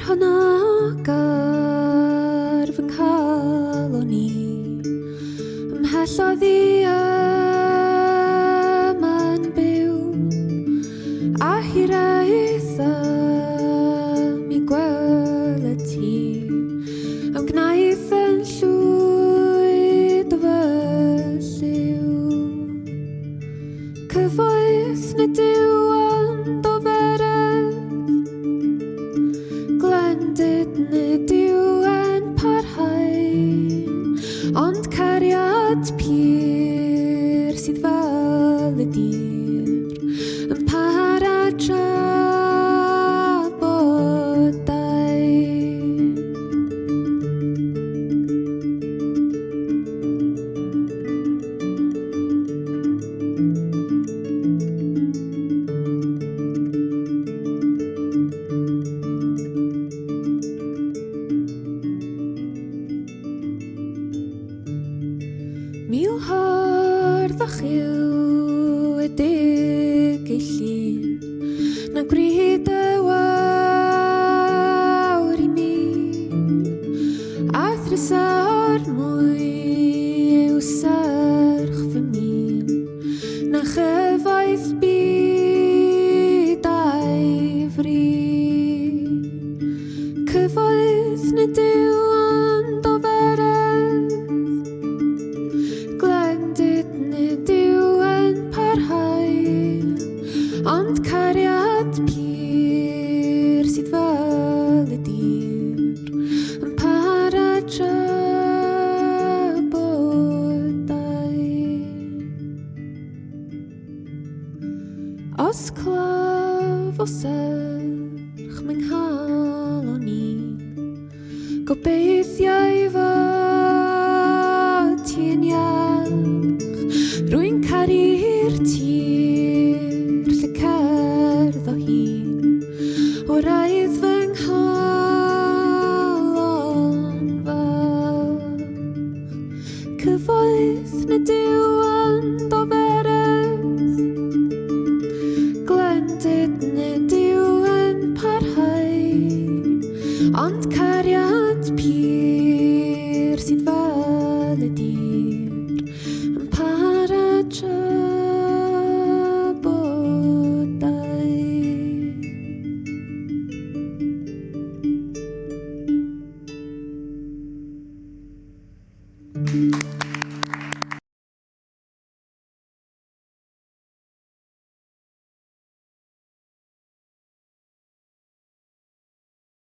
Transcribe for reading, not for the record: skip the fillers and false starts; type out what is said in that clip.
hynna gar fy nghalon i ymhellodd i yma'n byw a hiraeth am I gweld ti am gnaeth yn llwyd o fy lliw cyfoeth nid yw ond o glendid nid yw yn parhau ond cariad pur sydd fel y dir yn para tra Bo Dau. Milhorddach yw y dig ei llun na gwryd y wawr I mi a thrysawr mwy yw serch fy min na chyfoeth byd a'i fri cyfoeth nid yw ond o glendid nid yw yn parhau ond cariad pur sydd fel y dir yn para tra Bo Dau. Os claf o serch mewn nghalon I gobeithio I fod ti'n iach rwy'n caru'r tir lle cerdd o hyn o raidd fy nghalon fach cyfoeth nid yw ond o glendid nid yw yn parhau ond cariad pur sydd fel y dir